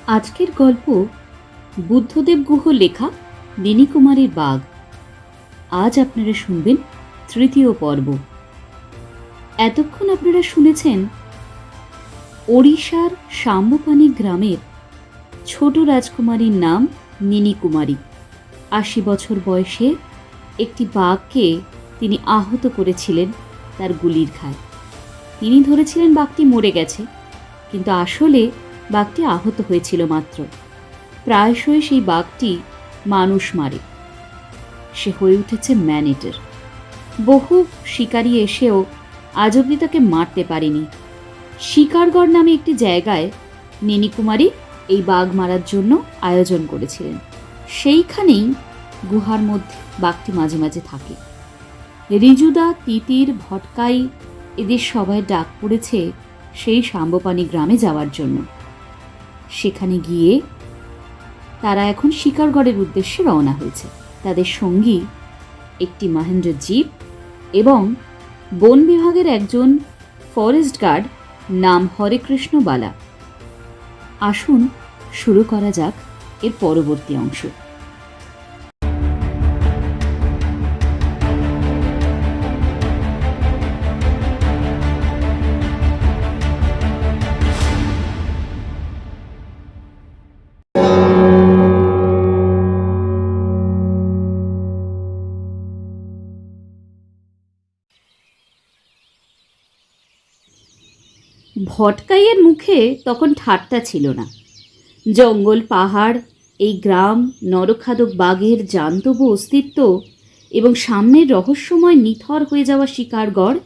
আজকের গল্প বুদ্ধদেব গুহ লেখা নীনিকুমারীর বাঘ। আজ আপনারা শুনবেন তৃতীয় পর্ব। এতক্ষণ আপনারা শুনেছেন ওড়িশার সাম্যপানি গ্রামের ছোট রাজকুমারীর নাম নীনিকুমারী। ৮০ বছর বয়সে একটি বাঘকে তিনি আহত করেছিলেন তার গুলির ঘায়ে। তিনি ধরেছিলেন বাঘটি মরে গেছে, কিন্তু আসলে বাঘটি আহত হয়েছিল মাত্র। প্রায়শই সেই বাঘটি মানুষ মারে। সে হয়ে উঠেছে ম্যানেটার। বহু শিকারী এসেও আজ অবধি তাকে মারতে পারেনি। শিকারগড় নামে একটি জায়গায় নীনিকুমারী এই বাঘ মারার জন্য আয়োজন করেছিলেন। সেইখানেই গুহার মধ্যে বাঘটি মাঝে মাঝে থাকে। রিজুদা, তিতির, ভটকাই এদের সবাই ডাক পড়েছে সেই সাম্যপানি গ্রামে যাওয়ার জন্য। সেখানে গিয়ে তারা এখন শিকারগড়ের উদ্দেশ্যে রওনা হয়েছে। তাদের সঙ্গী একটি মহেন্দ্র জিপ এবং বন বিভাগের একজন ফরেস্ট গার্ড, নাম হরেকৃষ্ণ বালা। আসুন শুরু করা যাক এর পরবর্তী অংশ। ভটকাইয়ের মুখে তখন ঠাট্টা ছিল না। জঙ্গল, পাহাড়, এই গ্রাম, নরখাদক বাঘের জান্তব অস্তিত্ব এবং সামনের রহস্যময় নিথর হয়ে যাওয়া শিকারগড়,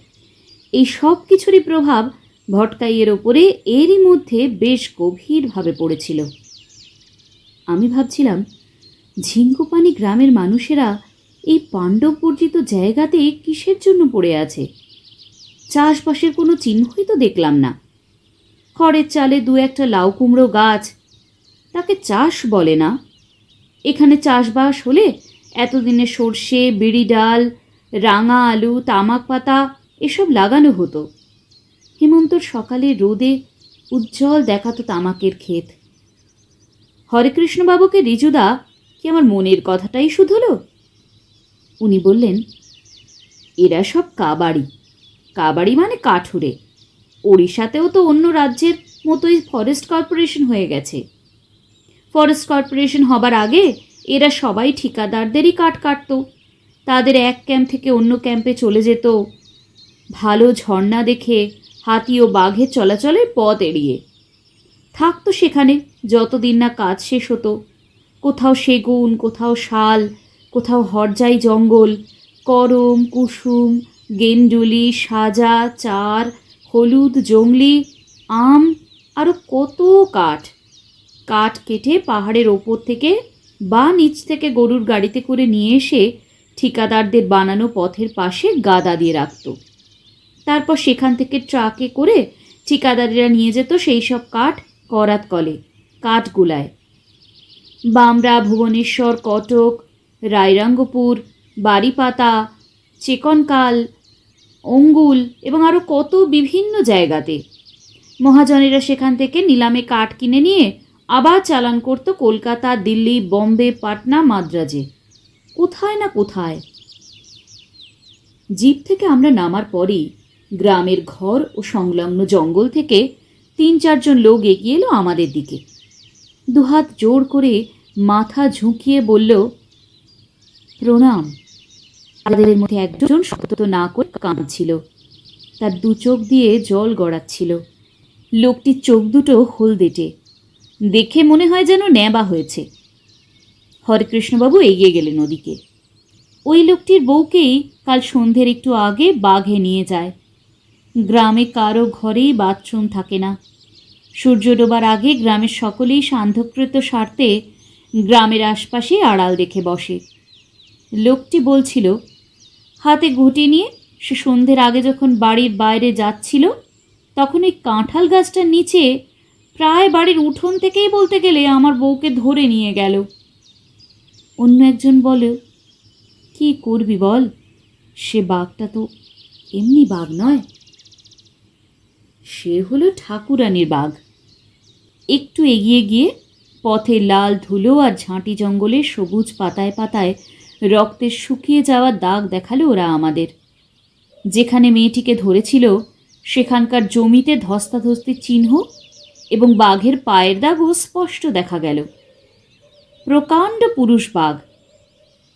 এই সব কিছুরই প্রভাব ভটকাইয়ের ওপরে এরই মধ্যে বেশ গভীরভাবে পড়েছিল। আমি ভাবছিলাম, ঝিঙ্কুপানি গ্রামের মানুষেরা এই পাণ্ডববর্জিত জায়গাতে কিসের জন্য পড়ে আছে? চাষবাসের কোনো চিহ্নই তো দেখলাম না। খড়ের চালে দু একটা লাউ কুমড়ো গাছ, তাকে চাষ বলে না। এখানে চাষবাস হলে এতদিনে সর্ষে, বিড়ি ডাল, রাঙা আলু, তামাক পাতা এসব লাগানো হতো। হেমন্তর সকালে রোদে উজ্জ্বল দেখাতো তামাকের ক্ষেত। হরেকৃষ্ণবাবুকে রিজুদা কি আমার মনের কথাটাই শুধলো? উনি বললেন, এরা সব কাবাড়ি। কাবাড়ি মানে কাঠুরে। ওড়িশাতেও তো অন্য রাজ্যের মতোই ফরেস্ট কর্পোরেশন হয়ে গেছে। ফরেস্ট কর্পোরেশন হবার আগে এরা সবাই ঠিকাদারদেরই কাঠ কাটত। তাদের এক ক্যাম্প থেকে অন্য ক্যাম্পে চলে যেত, ভালো ঝর্ণা দেখে হাতি ও বাঘের চলাচলের পথ এড়িয়ে থাকতো সেখানে যতদিন না কাজ শেষ হতো। কোথাও সেগুন, কোথাও শাল, কোথাও হরজাই জঙ্গল, করম, কুসুম, গেন্ডুলি, সাজা, চার, হলুদ, জংলি, আম, আরও কত কাঠ। কাঠ কেটে পাহাড়ের ওপর থেকে বা নিচ থেকে গরুর গাড়িতে করে নিয়ে এসে ঠিকাদারদের বানানো পথের পাশে গাদা দিয়ে রাখত। তারপর সেখান থেকে ট্রাকে করে ঠিকাদারেরা নিয়ে যেত সেই সব কাঠ করাত কলে, কাঠগুলায়। বামরা, ভুবনেশ্বর, কটক, রায়রঙ্গপুর, বারিপাতা, চেকনকাল, অঙ্গুল এবং আরও কত বিভিন্ন জায়গাতে মহাজনেরা সেখান থেকে নিলামে কাঠ কিনে নিয়ে আবার চালান করত কলকাতা, দিল্লি, বম্বে, পাটনা, মাদ্রাজে, কোথায় না কোথায়। জিপ থেকে আমরা নামার পরেই গ্রামের ঘর ও সংলগ্ন জঙ্গল থেকে ৩-৪ জন লোক এগিয়ে এলো আমাদের দিকে। দুহাত জোর করে মাথা ঝুঁকিয়ে বলল, প্রণাম। তাদের মধ্যে একজন শব্দ না করে কাঁদছিল। তার দু চোখ দিয়ে জল গড়াচ্ছিল। লোকটির চোখ দুটো হলদেটে, দেখে মনে হয় যেন নেবা হয়েছে। হরেকৃষ্ণবাবু এগিয়ে গেলেন ওদিকে। ওই লোকটির বউকেই কাল সন্ধ্যের একটু আগে বাঘে নিয়ে যায়। গ্রামে কারো ঘরেই বাথরুম থাকে না। সূর্য ডোবার আগে গ্রামের সকলেই সান্ধ্যকৃত স্বার্থে গ্রামের আশপাশে আড়াল দেখে বসে। লোকটি বলছিল, হাতে ঘুঁটি নিয়ে সে সন্ধ্যের আগে যখন বাড়ির বাইরে যাচ্ছিল, তখন ওই কাঁঠাল গাছটার নিচে প্রায় বাড়ির উঠোন থেকেই বলতে গেলে আমার বউকে ধরে নিয়ে গেল। অন্য একজন বলে, কি করবি বল, সে বাঘটা তো এমনি বাঘ নয়, সে হলো ঠাকুরানির বাঘ। একটু এগিয়ে গিয়ে পথে লাল ধুলো আর ঝাঁটি জঙ্গলের সবুজ পাতায় পাতায় রক্তের শুকিয়ে যাওয়া দাগ দেখালো ওরা আমাদের। যেখানে মেয়েটিকে ধরেছিল সেখানকার জমিতে ধস্তাধস্তির চিহ্ন এবং বাঘের পায়ের দাগও স্পষ্ট দেখা গেল। প্রকাণ্ড পুরুষ বাঘ।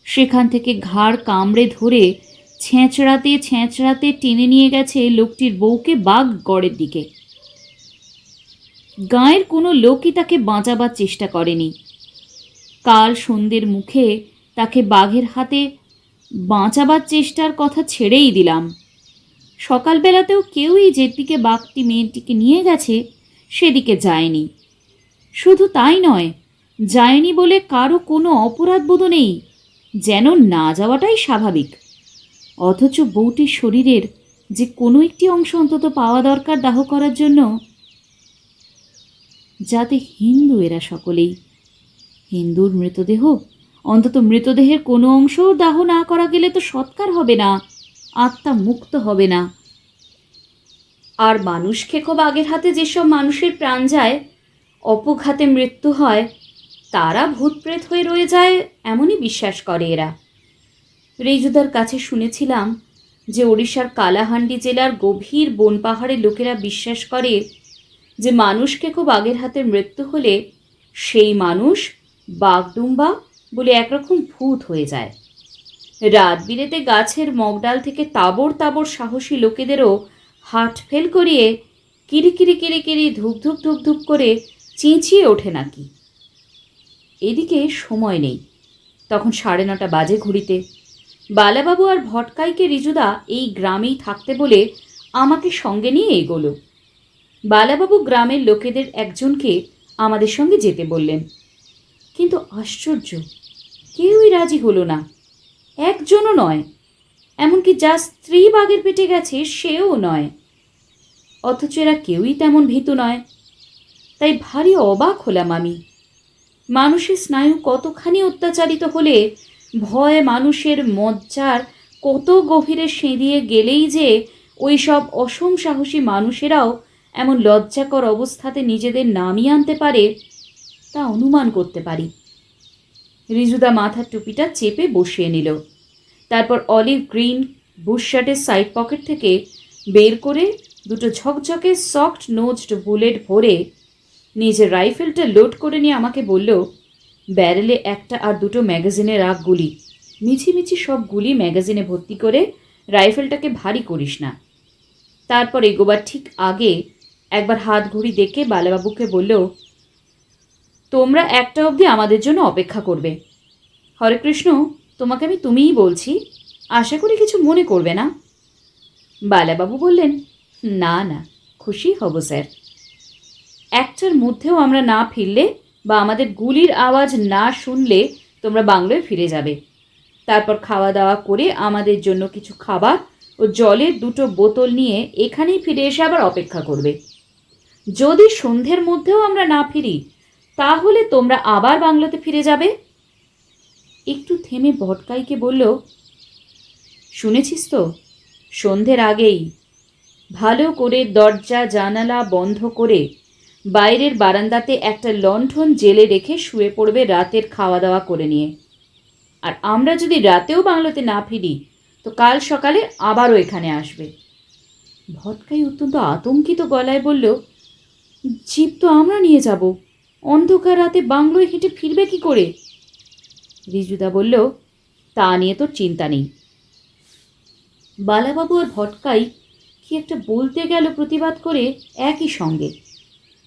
সেখান থেকে ঘাড় কামড়ে ধরে ছেঁচড়াতে ছেঁচড়াতে টেনে নিয়ে গেছে লোকটির বউকে বাঘ গড়ের দিকে। গাঁয়ের কোনো লোকই তাকে বাঁচাবার চেষ্টা করেনি। কাল সন্ধ্যের মুখে তাকে বাঘের হাতে বাঁচাবার চেষ্টার কথা ছেড়েই দিলাম। সকালবেলাতেও কেউই যেদিকে বাঘটি মেয়েটিকে নিয়ে গেছে সেদিকে যায়নি। শুধু তাই নয়, যায়নি বলে কারো কোনো অপরাধবোধ নেই, যেন না যাওয়াটাই স্বাভাবিক। অথচ বউটির শরীরের যে কোনো একটি অংশ অন্তত পাওয়া দরকার দাহ করার জন্য। যাতে হিন্দু এরা সকলেই। হিন্দুর মৃতদেহ, অন্তত মৃতদেহের কোনো অংশও দাহ না করা গেলে তো সৎকার হবে না, আত্মা মুক্ত হবে না। আর মানুষ খেকো বাঘের হাতে যেসব মানুষের প্রাণ যায়, অপঘাতে মৃত্যু হয়, তারা ভূতপ্রেত হয়ে রয়ে যায় এমনই বিশ্বাস করে এরা। রেজুদার কাছে শুনেছিলাম যে ওড়িশার কালাহান্ডি জেলার গভীর বন পাহাড়ের লোকেরা বিশ্বাস করে যে মানুষকে খুব বাঘের হাতে মৃত্যু হলে সেই মানুষ বাঘডুম্বা বলে একরকম ভূত হয়ে যায়। রাত বিরেতে গাছের মগডাল থেকে তাবড় তাবড় সাহসী লোকেদেরও হাট ফেল করিয়ে কিরিকিরি কিরিকিরি ধুপধুপ ধুপধুপ করে চেঁচিয়ে ওঠে নাকি। এদিকে সময় নেই। তখন 9:30 বাজে ঘুরিতে। বালাবাবু আর ভটকাইকে রিজুদা এই গ্রামেই থাকতে বলে আমাকে সঙ্গে নিয়ে এগোলো। বালাবাবু গ্রামের লোকেদের একজনকে আমাদের সঙ্গে যেতে বললেন, কিন্তু আশ্চর্য, কেউই রাজি হলো না। একজনও নয়, এমনকি যার স্ত্রী বাঘের পেটে গেছে সেও নয়। অথচ এরা কেউই তেমন ভীতু নয়। তাই ভারী অবাক হলাম আমি। মানুষের স্নায়ু কতখানি অত্যাচারিত হলে ভয় মানুষের মজ্জার কত গভীরে সেঁধিয়ে গেলেই যে ওই সব অসম সাহসী মানুষেরাও এমন লজ্জাকর অবস্থাতে নিজেদের নামিয়ে আনতে পারে তা অনুমান করতে পারি। রিজুদা মাথার টুপিটা চেপে বসিয়ে নিল। তারপর অলিভ গ্রিন বুশশার্টের সাইড পকেট থেকে বের করে 2 ঝকঝকে সফট নোজড বুলেট ভরে নিজের রাইফেলটা লোড করে নিয়ে আমাকে বলল, ব্যারেলে 1টা আর 2টো ম্যাগাজিনে রাখ গুলি। মিছিমিছি সব গুলি ম্যাগাজিনে ভর্তি করে রাইফেলটাকে ভারী করিস না। তারপর এগোবার ঠিক আগে একবার হাত ঘড়ি দেখে বালাবাবুকে বলল, তোমরা 1টা অবধি আমাদের জন্য অপেক্ষা করবে। হরে কৃষ্ণ, তোমাকে আমি তুমিই বলছি, আশা করি কিছু মনে করবে না। বালাবাবু বললেন, না না, খুশি হব স্যার। 1টার মধ্যেও আমরা না ফিরলে বা আমাদের গুলির আওয়াজ না শুনলে তোমরা বাংলোয় ফিরে যাবে। তারপর খাওয়া দাওয়া করে আমাদের জন্য কিছু খাবার ও জলের 2টো বোতল নিয়ে এখানেই ফিরে এসে আবার অপেক্ষা করবে। যদি সন্ধ্যের মধ্যেও আমরা না ফিরি তাহলে তোমরা আবার বাংলোতে ফিরে যাবে। একটু থেমে ভটকাইকে বলল, শুনেছিস তো, সন্ধ্যের আগেই ভালো করে দরজা জানালা বন্ধ করে বাইরের বারান্দাতে একটা লণ্ঠন জেলে রেখে শুয়ে পড়বে রাতের খাওয়া দাওয়া করে নিয়ে। আর আমরা যদি রাতেও বাংলোতে না ফিরি তো কাল সকালে আবারও এখানে আসবে। ভটকাই অত্যন্ত আতঙ্কিত গলায় বলল, জিপ তো আমরা নিয়ে যাব, অন্ধকার রাতে বাংলোয় হেঁটে ফিরবে কি করে? রিজুদা বলল, তা নিয়ে তোর চিন্তা নেই। বালাবাবু আর ভটকাই কি একটা বলতে গেল প্রতিবাদ করে একই সঙ্গে।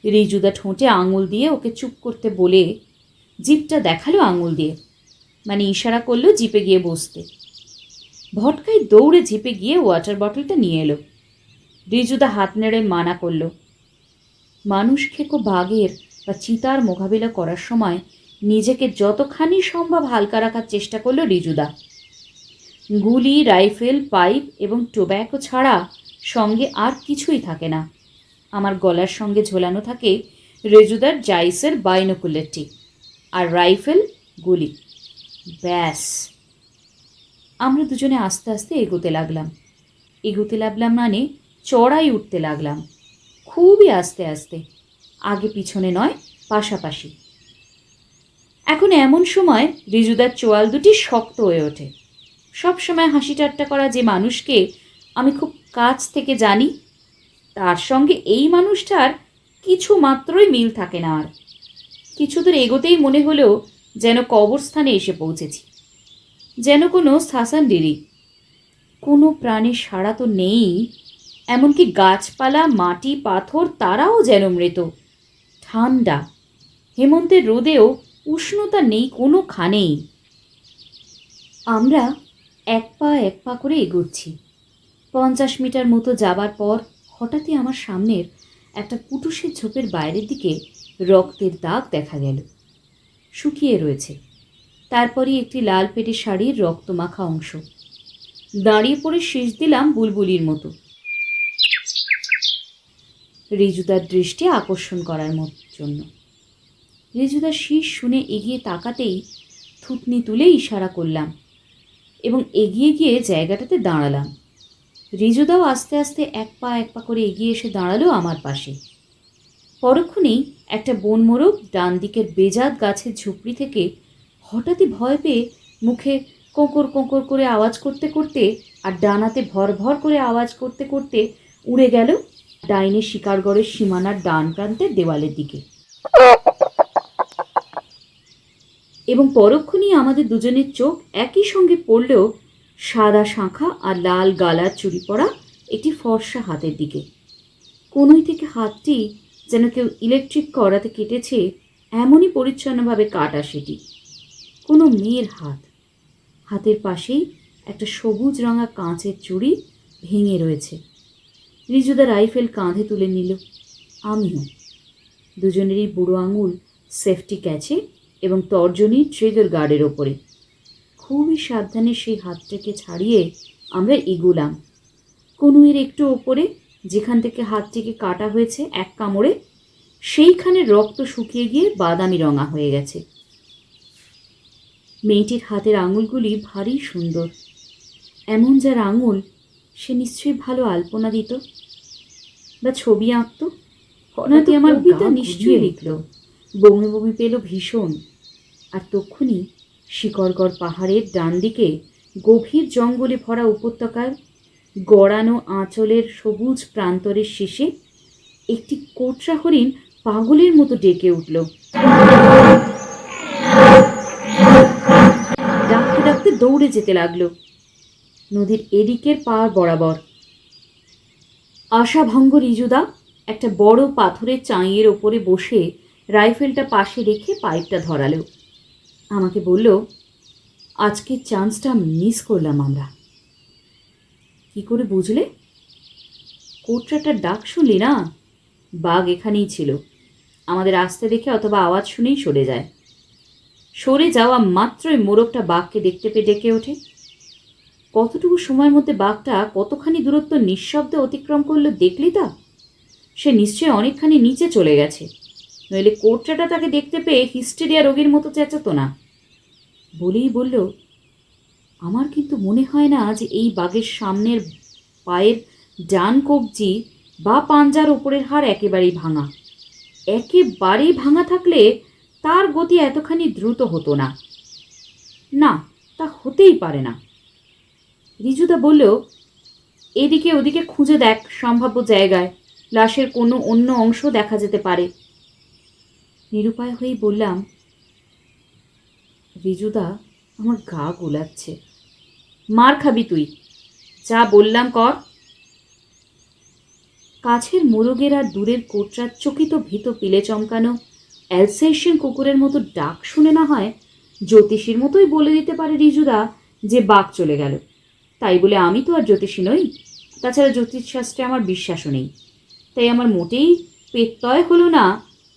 রিজুদা ঠোঁটে আঙুল দিয়ে ওকে চুপ করতে বলে জিপটা দেখালো আঙুল দিয়ে, মানে ইশারা করলো জিপে গিয়ে বসতে। ভটকাই দৌড়ে জিপে গিয়ে ওয়াটার বটলটা নিয়ে এলো। রিজুদা হাত নেড়ে মানা করল। মানুষ খেকো বাঘের বা চিতার মোকাবিলা করার সময় নিজেকে যতখানি সম্ভব হালকা রাখার চেষ্টা করল রিজুদা। গুলি, রাইফেল, পাইপ এবং টোব্যাকো ছাড়া সঙ্গে আর কিছুই থাকে না। আমার গলার সঙ্গে ঝোলানো থাকে রেজুদার জাইসের বাইনোকুলারটি আর রাইফেল, গুলি। ব্যাস, আমরা দুজনে আস্তে আস্তে এগোতে লাগলাম মানে চড়াই উঠতে লাগলাম, খুবই আস্তে আস্তে, আগে পিছনে নয়, পাশাপাশি। এখন এমন সময় রিজুদার চোয়াল দুটি শক্ত হয়ে ওঠে। সব সময় হাসি ঠাট্টা করা যে মানুষকে আমি খুব কাছ থেকে জানি, তার সঙ্গে এই মানুষটার কিছু মাত্রই মিল থাকে না। আর কিছু দূর এগোতেই মনে হলো যেন কবরস্থানে এসে পৌঁছেছি, যেন কোনো শ্মশানডেরি। কোনো প্রাণীর সাড়া তো নেই, এমনকি গাছপালা, মাটি, পাথর তারাও যেন মৃত। ঠান্ডা, হেমন্তের রোদেও উষ্ণতা নেই কোনোখানেই। আমরা এক পা করে এগোচ্ছি। 50 মিটার মতো যাবার পর হঠাৎই আমার সামনের একটা পুটুসের ঝোপের বাইরের দিকে রক্তের দাগ দেখা গেল। শুকিয়ে রয়েছে। তারপরই একটি লাল পেটে শাড়ির রক্তমাখা অংশ। দাঁড়িয়ে পড়ে শেষ দিলাম বুলবুলির মতো, রিজুদার দৃষ্টি আকর্ষণ করার জন্য। রিজুদার শীষ শুনে এগিয়ে তাকাতেই থুতনি তুলে ইশারা করলাম এবং এগিয়ে গিয়ে জায়গাটাতে দাঁড়ালাম। রিজুদাও আস্তে আস্তে এক পা করে এগিয়ে এসে দাঁড়ালো আমার পাশে। পরক্ষণেই একটা বনমোরগ ডান দিকের বেজাত গাছের ঝুপড়ি থেকে হঠাৎই ভয় পেয়ে মুখে কোঁকর কোঁকর করে আওয়াজ করতে করতে আর ডানাতে ভর ভর করে আওয়াজ করতে করতে উড়ে গেল ডাইনের শিকারগড়ের সীমানার ডান প্রান্তের দেওয়ালের দিকে। এবং পরক্ষণেই আমাদের দুজনের চোখ একই সঙ্গে পড়লেও সাদা শাঁখা আর লাল গালার চুড়ি পরা একটি ফর্সা হাতের দিকে। কোনোই থেকে হাতটি যেন কেউ ইলেকট্রিক কড়াতে কেটেছে, এমনই পরিচ্ছন্নভাবে কাটা সেটি। কোনো মেয়ের হাত। হাতের পাশেই একটা সবুজ রঙা কাঁচের চুড়ি ভেঙে রয়েছে। রিজুদা রাইফেল কাঁধে তুলে নিল, আমিও। দুজনেরই বুড়ো আঙুল সেফটি ক্যাচে এবং তর্জনী ট্রিগার গার্ডের ওপরে। খুবই সাবধানে সেই হাতটাকে ছাড়িয়ে আমরা এগোলাম। কনুইয়ের একটু ওপরে, যেখান থেকে হাতটিকে কাটা হয়েছে এক কামড়ে, সেইখানে রক্ত শুকিয়ে গিয়ে বাদামি রঙা হয়ে গেছে। মেয়েটির হাতের আঙুলগুলি ভারী সুন্দর। এমন যার আঙুল, সে নিশ্চয়ই ভালো আলপনা দিত বা ছবি আঁকত। অনাদি আমার কবিতা নিশ্চয়ই লিখল। বমি বমি পেল ভীষণ। আর তক্ষুনি শিকরগড় পাহাড়ের ডান দিকে গভীর জঙ্গলে ভরা উপত্যকার গড়ানো আঁচলের সবুজ প্রান্তরের শেষে একটি কোটরা হরিণ পাগলের মতো ডেকে উঠল। ডাকতে ডাকতে দৌড়ে যেতে লাগলো নদীর এদিকের পাড় বরাবর। আশাভঙ্গ রিজুদা একটা বড় পাথরের চাঁইয়ের ওপরে বসে রাইফেলটা পাশে রেখে পাইপটা ধরালো। আমাকে বলল, আজকের চান্সটা মিস করলাম আমরা। কি করে বুঝলে? কোটরাটার ডাক শুনলি না? বাঘ এখানেই ছিল। আমাদের আসতে দেখে অথবা আওয়াজ শুনেই সরে যায়। সরে যাওয়া মাত্রই মোরগটা বাঘকে দেখতে পেয়ে ডেকে ওঠে। কতটুকু সময়ের মধ্যে বাঘটা কতখানি দূরত্ব নিঃশব্দে অতিক্রম করলো দেখলি তা? সে নিশ্চয়ই অনেকখানি নিচে চলে গেছে, নইলে কোটরাটা তাকে দেখতে পেয়ে হিস্টেরিয়া রোগীর মতো চেঁচাতো না। বলেই বলল, আমার কিন্তু মনে হয় না যে এই বাঘের সামনের পায়ের ডান কবজি বা পাঞ্জার ওপরের হাড় একেবারেই ভাঙা। একেবারেই ভাঙা থাকলে তার গতি এতখানি দ্রুত হতো না। না, তা হতেই পারে না। রিজুদা বলল, এদিকে ওদিকে খুঁজে দেখ, সম্ভাব্য জায়গায় লাশের কোনো অন্য অংশ দেখা যেতে পারে। নিরুপায় হয়েই বললাম, রিজুদা, আমার গা গোলাচ্ছে। মার খাবি তুই, যা বললাম কর। কাছের মোরগের আর দূরের কোটরার চকিত ভীত পিলে চমকানো অ্যালসেশিয়ান কুকুরের মতো ডাক শুনে না হয় জ্যোতিষীর মতোই বলে দিতে পারে রিজুদা যে বাঘ চলে গেল। তাই বলে আমি তো আর জ্যোতিষী নই। তাছাড়া জ্যোতিষশাস্ত্রে আমার বিশ্বাসও নেই। তাই আমার মোটেই পেত্তয় হলো না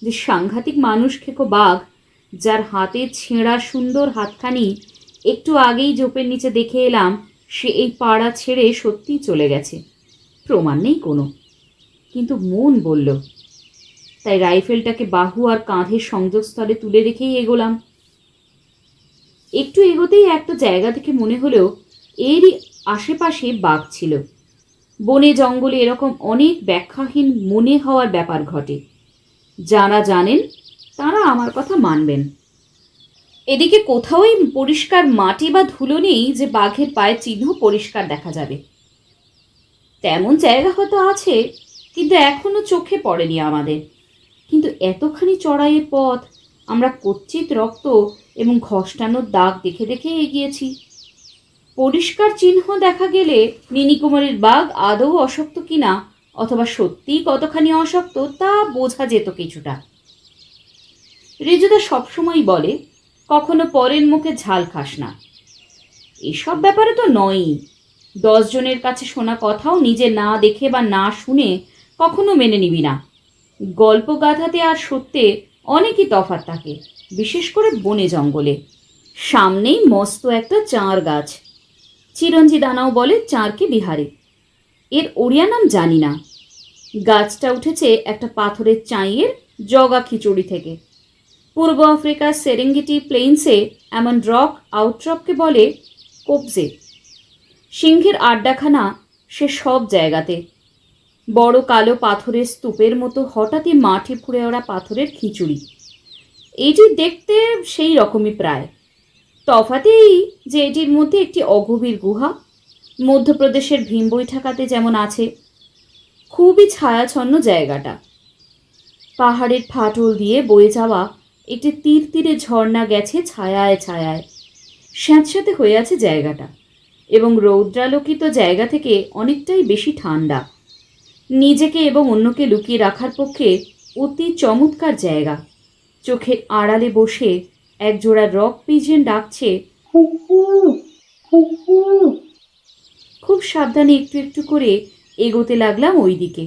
যে সাংঘাতিক মানুষ খেকো বাঘ, যার হাতে ছেঁড়া সুন্দর হাতখানি একটু আগেই ঝোপের নিচে দেখে এলাম, সে এই পাড়া ছেড়ে সত্যিই চলে গেছে। প্রমাণ নেই কোনো, কিন্তু মন বলল। তাই রাইফেলটাকে বাহু আর কাঁধের সংযোগস্থলে তুলে রেখেই এগোলাম। একটু এগোতেই একটা জায়গা থেকে মনে হলো এরই আশেপাশে বাঘ ছিল। বনে জঙ্গলে এরকম অনেক ব্যাখ্যাহীন মনে হওয়ার ব্যাপার ঘটে। যারা জানেন তারা আমার কথা মানবেন। এদিকে কোথাওই পরিষ্কার মাটি বা ধুলো নেই যে বাঘের পায়ের চিহ্ন পরিষ্কার দেখা যাবে। তেমন জায়গা হয়তো আছে, কিন্তু এখনো চোখে পড়েনি আমাদের। কিন্তু এতখানি চড়াইয়ের পথ আমরা কচ্ছিত রক্ত এবং ঘষ্টানোর দাগ দেখে দেখে এগিয়েছি। পরিষ্কার চিহ্ন দেখা গেলে মিনিকুমারীর বাঘ আদৌ অশক্ত কিনা, অথবা সত্যিই কতখানি অশক্ত, তা বোঝা যেত কিছুটা। রিজুদা সবসময় বলে, কখনো পরের মুখে ঝাল খাস না। এসব ব্যাপারে তো নয়ই। 10 জনের কাছে শোনা কথাও নিজে না দেখে বা না শুনে কখনো মেনে নিবি না। গল্প গাথাতে আর সত্যে অনেকই তফাৎ থাকে, বিশেষ করে বনে জঙ্গলে। সামনেই মস্ত একটা চাঁড় গাছ। চিরঞ্জি দানাও বলে চাঁড়কে বিহারি। এর ওড়িয়া নাম জানি না। গাছটা উঠেছে একটা পাথরের চাঁইয়ের জগা খিচুড়ি থেকে। পূর্ব আফ্রিকার সেরেঙ্গেটি প্লেইন্সে এমন রক আউটক্রপকে বলে কোবজে। সিংহের আড্ডাখানা সে সব জায়গাতে। বড় কালো পাথরের স্তূপের মতো হঠাৎই মাঠে ফুঁড়ে ওরা পাথরের খিচুড়ি। এইটি দেখতে সেই রকমই প্রায়। তফাতে এই যে এটির মধ্যে একটি অগভীর গুহা, মধ্যপ্রদেশের ভীমবৈঠাকাতে যেমন আছে। খুবই ছায়াছন্ন জায়গাটা। পাহাড়ের ফাটল দিয়ে বয়ে যাওয়া একটি তীর তীরে ঝর্ণা গেছে ছায়ায় ছায়ায়। স্যাঁতস্যাঁতে হয়ে আছে জায়গাটা, এবং রৌদ্রালোকিত জায়গা থেকে অনেকটাই বেশি ঠান্ডা। নিজেকে এবং অন্যকে লুকিয়ে রাখার পক্ষে অতি চমৎকার জায়গা। চোখের আড়ালে বসে একজোড়া রক পিজিয়ন ডাকছে, খুব সাবধানে একটু একটু করে এগোতে লাগলাম ওই দিকে।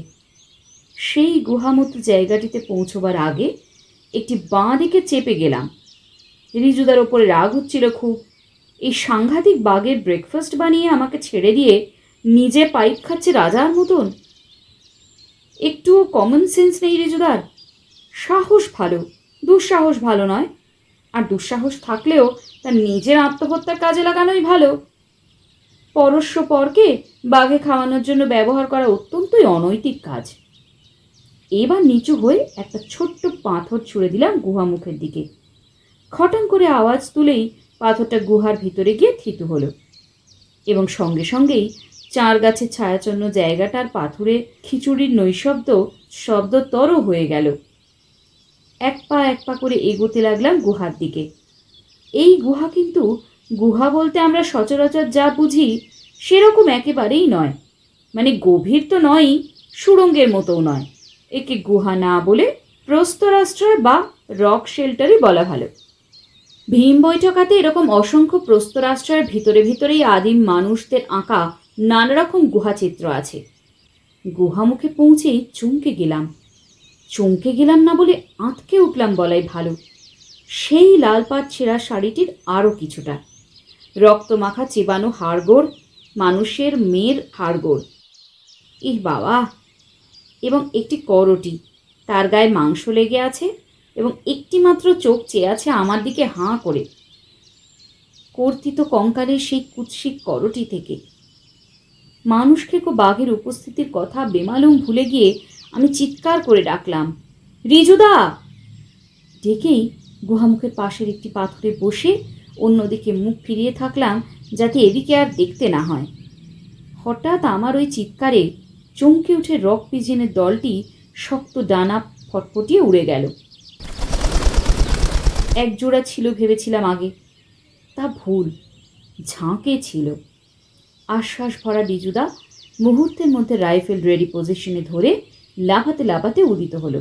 সেই গুহামতো জায়গাটিতে পৌঁছবার আগে একটি বাঁ দিকে চেপে গেলাম। রিজুদার ওপরে রাগ হচ্ছিল খুব। এই সাংঘাতিক বাঘের ব্রেকফাস্ট বানিয়ে আমাকে ছেড়ে দিয়ে নিজে পাইপ খাচ্ছে রাজার মতন। একটুও কমন সেন্স নেই রিজুদার। সাহস ভালো, দুঃসাহস ভালো নয়। আর দুঃসাহস থাকলেও তার নিজের আত্মহত্যার কাজে লাগানোই ভালো। পরস্য পরকে বাঘে খাওয়ানোর জন্য ব্যবহার করা অত্যন্তই অনৈতিক কাজ। এবার নিচু হয়ে একটা ছোট্ট পাথর ছুঁড়ে দিলাম গুহামুখের দিকে। খটাং করে আওয়াজ তুলেই পাথরটা গুহার ভিতরে গিয়ে থিতু হলো, এবং সঙ্গে সঙ্গেই চাঁড় গাছের ছায়াচন্ন জায়গাটার পাথুরে খিচুড়ির নৈশব্দ শব্দতর হয়ে গেল। এক পা করে এগোতে লাগলাম গুহার দিকে। এই গুহা কিন্তু গুহা বলতে আমরা সচরাচর যা বুঝি সেরকম একেবারেই নয়। মানে গভীর তো নয়ই, সুড়ঙ্গের মতোও নয়। একে গুহা না বলে প্রস্তরাশ্রয় বা রক শেল্টারই বলা ভালো। ভীম বৈঠকাতে এরকম অসংখ্য প্রস্তরাশ্রয়ের ভিতরে ভিতরেই আদিম মানুষদের আঁকা নানা রকম গুহাচিত্র আছে। গুহামুখে পৌঁছেই চমকে গেলাম না বলে আঁতকে উঠলাম বলাই ভালো। সেই লাল পাট ছেঁড়া শাড়িটির আরও কিছুটা, রক্তমাখা চিবানো হাড়গোড়, মানুষের মেয়ের হাড়গোড়। ইহ বাবা! এবং একটি করটি, তার গায়ে মাংস লেগে আছে, এবং একটি মাত্র চোখ চেয়ে আছে আমার দিকে হাঁ করে। কর্তিত কঙ্কালের সেই কুৎসিত করটি থেকে মানুষ খেকো বাঘের উপস্থিতির কথা বেমালুম ভুলে গিয়ে আমি চিৎকার করে ডাকলাম, রিজুদা! ডেকেই গুহামুখের পাশের একটি পাথরে বসে অন্যদিকে মুখ ফিরিয়ে থাকলাম, যাতে এদিকে আর দেখতে না হয়। হঠাৎ আমার ওই চিৎকারে চমকে উঠে রক পিজিয়নের দলটি শক্ত ডানা ফটফটিয়ে উড়ে গেল। এক জোড়া ছিল ভেবেছিলাম আগে, তা ভুল, ঝাঁকে ছিল। আশ্বাস ভরা রিজুদা মুহূর্তের মধ্যে রাইফেল রেডি পজিশনে ধরে লাফাতে লাফাতে উদিত হলো।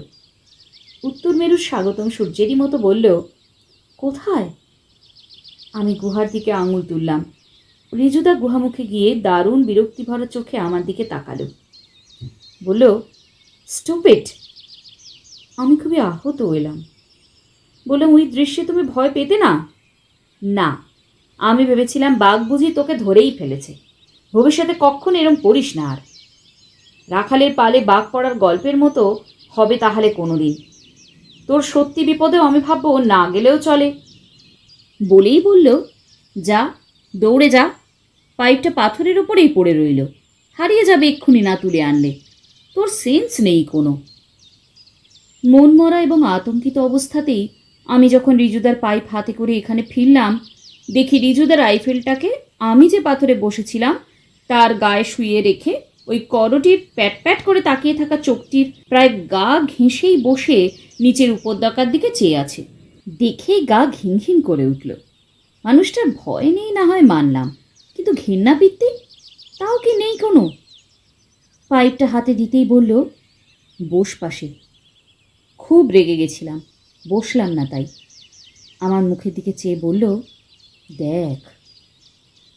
উত্তর মেরুর স্বাগতম সূর্যেরই মতো বলল, কোথায়? আমি গুহার দিকে আঙুল তুললাম। রিজুদা গুহামুখে গিয়ে দারুণ বিরক্তি ভরা চোখে আমার দিকে তাকালো। বলল, স্টুপিড! আমি খুবই আহত হইলাম। বললাম, ওই দৃশ্যে তুমি ভয় পেতে না? না, আমি ভেবেছিলাম বাঘ বুঝি তোকে ধরেই ফেলেছে। ভবিষ্যতে কখনো এরম করিস না আর। রাখালের পালে বাঘ পড়ার গল্পের মতো হবে তাহলে কোনোদিন। তোর সত্যি বিপদেও আমি ভাববো না গেলেও চলে। বলেই বলল, যা, দৌড়ে যা। পাইপটা পাথরের ওপরেই পড়ে রইল, হারিয়ে যাবে এক্ষুনি না তুলে আনলে। তোর সেন্স নেই কোনো। মনমরা এবং আতঙ্কিত অবস্থাতেই আমি যখন রিজুদার পাইপ হাতে করে এখানে ফিরলাম, দেখি রিজুদার রাইফেলটাকে আমি যে পাথরে বসেছিলাম তার গায়ে শুইয়ে রেখে ওই করটির প্যাট প্যাট করে তাকিয়ে থাকা চোখটির প্রায় গা ঘেঁষেই বসে নিচের উপত্যকার দিকে চেয়ে আছে। দেখেই গা ঘিন ঘিন করে উঠল। মানুষটার ভয় নেই না হয় মানলাম, কিন্তু ঘৃণা বৃত্তি তাও কি নেই কোনো? পাইপটা হাতে দিতেই বলল, বস পাশে। খুব রেগে গেছিলাম, বসলাম না তাই। আমার মুখের দিকে চেয়ে বলল, দেখ।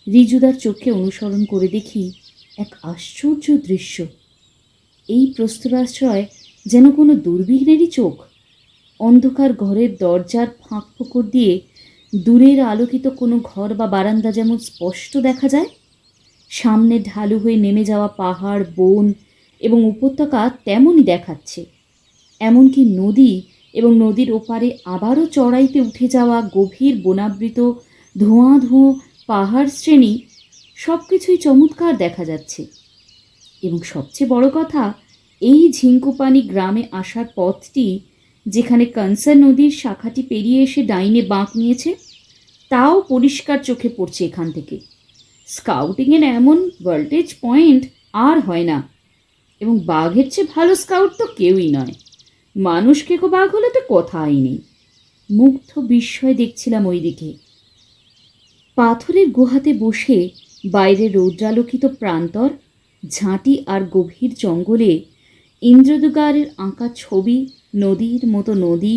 রিজুদার চোখে অনুসরণ করে দেখি এক আশ্চর্য দৃশ্য। এই প্রস্তরাশ্রয় যেন কোনো দুর্বিঘ্নেরই চোখ। অন্ধকার ঘরের দরজার ফাঁক ফোকর দিয়ে দূরের আলোকিত কোনো ঘর বা বারান্দা যেমন স্পষ্ট দেখা যায়, সামনে ঢালু হয়ে নেমে যাওয়া পাহাড়, বন এবং উপত্যকা তেমনই দেখাচ্ছে। এমনকি নদী এবং নদীর ওপারে আবারও চড়াইতে উঠে যাওয়া গভীর বনাবৃত ধোঁয়া ধোঁয়া পাহাড় শ্রেণী, সব কিছুই চমৎকার দেখা যাচ্ছে। এবং সবচেয়ে বড় কথা, এই ঝিঙ্কুপানি গ্রামে আসার পথটি, যেখানে কনসা নদীর শাখাটি পেরিয়ে এসে ডাইনে বাঁক নিয়েছে, তাও পরিষ্কার চোখে পড়ছে এখান থেকে। স্কাউটিংয়ের এমন ভোল্টেজ পয়েন্ট আর হয় না, এবং বাঘের চেয়ে ভালো স্কাউট তো কেউই নয়। মানুষ খেকো বাঘ হলে তো কথাই নেই। মুগ্ধ বিস্ময় দেখছিলাম ওই দিকে। পাথরের গুহাতে বসে বাইরে রৌদ্রালোকিত প্রান্তর, ঝাঁটি আর গভীর জঙ্গলে ইন্দ্রদুগারের আঁকা ছবি, নদীর মতো নদী,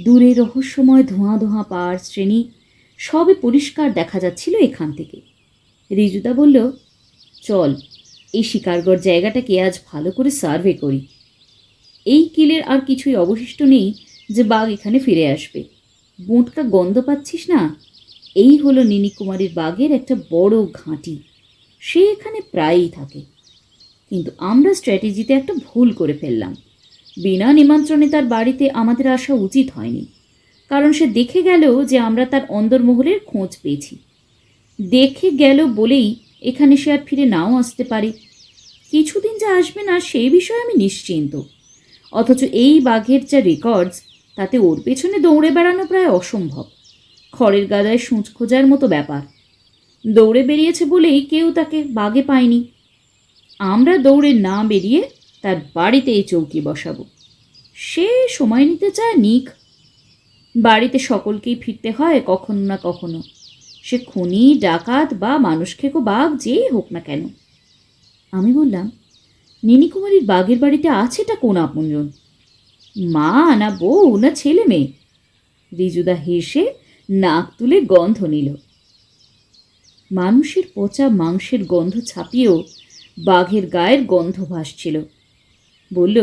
দূরে রহস্যময় ধোঁয়া ধোঁয়া পাহাড় শ্রেণী, সবে পরিষ্কার দেখা যাচ্ছিল এখান থেকে। রিজুদা বলল, চল এই শিকারগড় জায়গাটাকে আজ ভালো করে সার্ভে করি। এই কিলের আর কিছুই অবশিষ্ট নেই যে বাঘ এখানে ফিরে আসবে। বোঁটকা গন্ধ পাচ্ছিস না? এই হলো নীনিকুমারীর বাঘের একটা বড় ঘাঁটি। সে এখানে প্রায়ই থাকে। কিন্তু আমরা স্ট্র্যাটেজিতে একটা ভুল করে ফেললাম। বিনা নিমন্ত্রণে তার বাড়িতে আমাদের আসা উচিত হয়নি, কারণ সে দেখে গেল যে আমরা তার অন্দরমহলের খোঁজ পেয়েছি। দেখে গেল বলেই এখানে সে আর ফিরে নাও আসতে পারে। কিছুদিন যা আসবে না সেই বিষয়ে আমি নিশ্চিন্ত। অথচ এই বাঘের যা রেকর্ডস, তাতে ওর পেছনে দৌড়ে বেড়ানো প্রায় অসম্ভব। খড়ের গাদায় সূঁচ খোঁজার মতো ব্যাপার। দৌড়ে বেরিয়েছে বলেই কেউ তাকে বাগে পায়নি। আমরা দৌড়ে না বেরিয়ে তার বাড়িতে এই চৌকি বসাবো। সে সময় নিতে চায় নিক। বাড়িতে সকলকেই ফিরতে হয় কখনো না কখনো, সে খুনি, ডাকাত বা মানুষ খেকো বাঘ যেই হোক না কেন। আমি বললাম, নীনিকুমারীর বাঘের বাড়িতে আছেটা কোন আপনজন? মা না বউ না ছেলে মেয়ে? রিজুদা হেসে নাক তুলে গন্ধ নিল। মানুষের পচা মাংসের গন্ধ ছাপিয়েও বাঘের গায়ের গন্ধ ভাসছিল। বলল,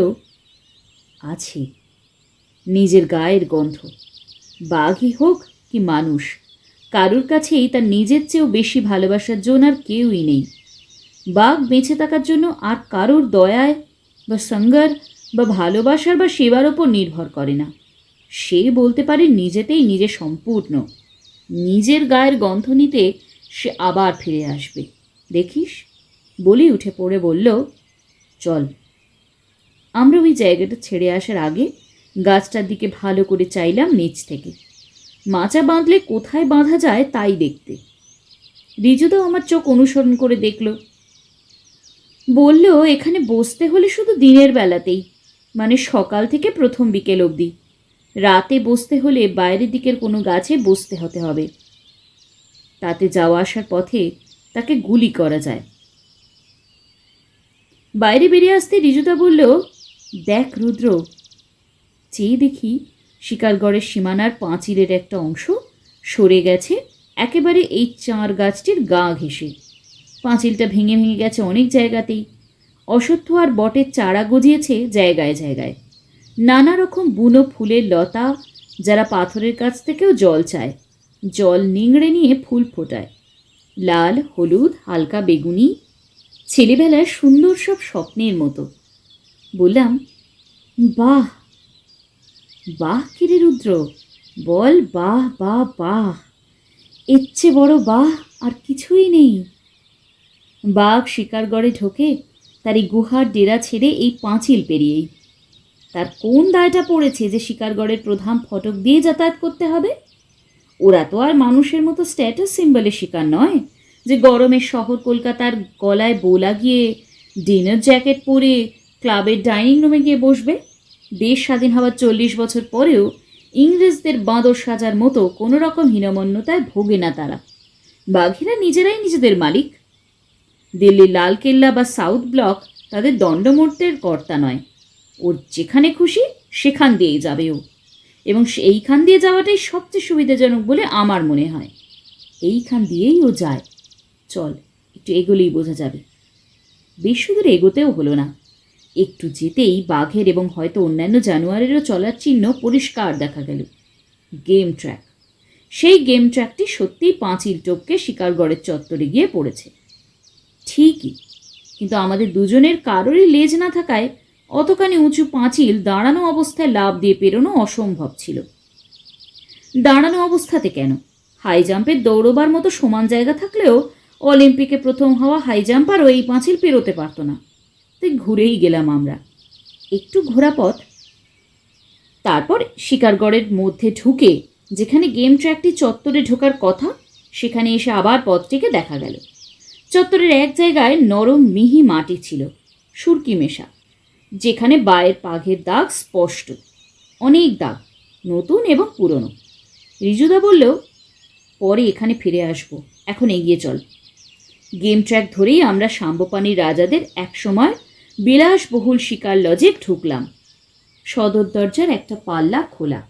আছে, নিজের গায়ের গন্ধ। বাঘই হোক কি মানুষ, কারুর কাছেই তার নিজের চেয়েও বেশি ভালোবাসার জন্য আর কেউই নেই। বাঘ বেঁচে থাকার জন্য আর কারোর দয়ায় বা সঙ্গার বা ভালোবাসার বা সেবার ওপর নির্ভর করে না। সে বলতে পারে নিজেতেই নিজে সম্পূর্ণ। নিজের গায়ের গন্ধ নিতে সে আবার ফিরে আসবে, দেখিস। বলি উঠে পড়ে বলল, চল। আমরা ওই জায়গাটা ছেড়ে আসার আগে গাছটার দিকে ভালো করে চাইলাম নিচ থেকে। মাচা বাঁধলে কোথায় বাঁধা যায় তাই দেখতে। রিজুদাও আমার চোখ অনুসরণ করে দেখল। বলল, এখানে বসতে হলে শুধু দিনের বেলাতেই, মানে সকাল থেকে প্রথম বিকেল অবধি। রাতে বসতে হলে বাইরের দিকের কোনো গাছে বসতে হতে হবে। তাতে যাওয়া আসার পথে তাকে গুলি করা যায়। বাইরে বেরিয়ে আসতে রিজুদা বলল, দেখ রুদ্র। চেয়ে দেখি শিকারগড়ের সীমানার পাঁচিলের একটা অংশ সরে গেছে একেবারে এই চাঁর গাছটির গা ঘেঁষে। পাঁচিলটা ভেঙে ভেঙে গেছে অনেক জায়গাতেই। অশ্বত্থ আর বটের চারা গজিয়েছে জায়গায় জায়গায়। নানা রকম বুনো ফুলের লতা, যারা পাথরের কাছ থেকেও জল চায়, জল নিংড়ে নিয়ে ফুল ফোটায়। লাল, হলুদ, হালকা বেগুনি, ছেলেবেলায় সুন্দর সব স্বপ্নের মতো। বললাম, বাহ বাহ কিরে রুদ্র, বল বাহ বাহ বাহ। এর চেয়ে বড় বাহ আর কিছুই নেই। বাঘ শিকারগড়ে ঢোকে তার এই গুহার ডেরা ছেড়ে এই পাঁচিল পেরিয়েই। তার কোন দায়টা পড়েছে যে শিকারগড়ের প্রধান ফটক দিয়ে যাতায়াত করতে হবে? ওরা তো আর মানুষের মতো স্ট্যাটাস সিম্বলের শিকার নয় যে গরমের শহর কলকাতার গলায় বো লাগিয়ে ডিনার জ্যাকেট পরে ক্লাবের ডাইনিং রুমে গিয়ে বসবে। দেশ স্বাধীন হওয়ার 40 বছর পরেও ইংরেজদের বাঁদর সাজার মতো কোনো রকম হীনমন্যতায় ভোগে না তারা। বাঘেরা নিজেরাই নিজেদের মালিক। দিল্লির লালকেল্লা বা সাউথ ব্লক তাদের দণ্ডমর্তের কর্তা নয়। ওর যেখানে খুশি সেখান দিয়েই যাবে ও, এবং এইখান দিয়ে যাওয়াটাই সবচেয়ে সুবিধাজনক বলে আমার মনে হয়। এইখান দিয়েই ও যায়। চল, একটু এগোলেই বোঝা যাবে। বেশ দূর এগোতেও হলো না। একটু যেতেই বাঘের এবং হয়তো অন্যান্য জানোয়ারেরও চলার চিহ্ন পরিষ্কার দেখা গেল। Game track. সেই গেম ট্র্যাকটি সত্যিই পাঁচিল টপকে শিকারগড়ের চত্বরে গিয়ে পড়েছে। ঠিকই, কিন্তু আমাদের দুজনের কারোরই লেজ না থাকায় অতখানি উঁচু পাঁচিল দাঁড়ানো অবস্থায় লাফ দিয়ে পেরোনো অসম্ভব ছিল। দাঁড়ানো অবস্থাতে কেন, হাই জাম্পের দৌড়বার মতো সমান জায়গা থাকলেও অলিম্পিকে প্রথম হওয়া হাই জাম্পারও এই পাঁচিল পেরোতে পারত না। তাই ঘুরেই গেলাম আমরা। একটু ঘোরাপথ, তারপর শিকারগড়ের মধ্যে ঢুকে যেখানে গেম ট্র্যাকটি চত্বরে ঢোকার কথা সেখানে এসে আবার পথটিকে দেখা গেল। চত্বরের এক জায়গায় নরম মিহি মাটি ছিল, সুরকি মেশা, যেখানে বায়ের পাঘের দাগ স্পষ্ট। অনেক দাগ, নতুন এবং পুরনো। রিজুদা বলল, পরে এখানে ফিরে আসবো, এখন এগিয়ে চল। গেম ট্র্যাক ধরেই আমরা সাম্বপানির রাজাদের একসময় বিলাসবহুল শিকার লজে ঢুকলাম। সদর দরজার একটা পাল্লা খোলা।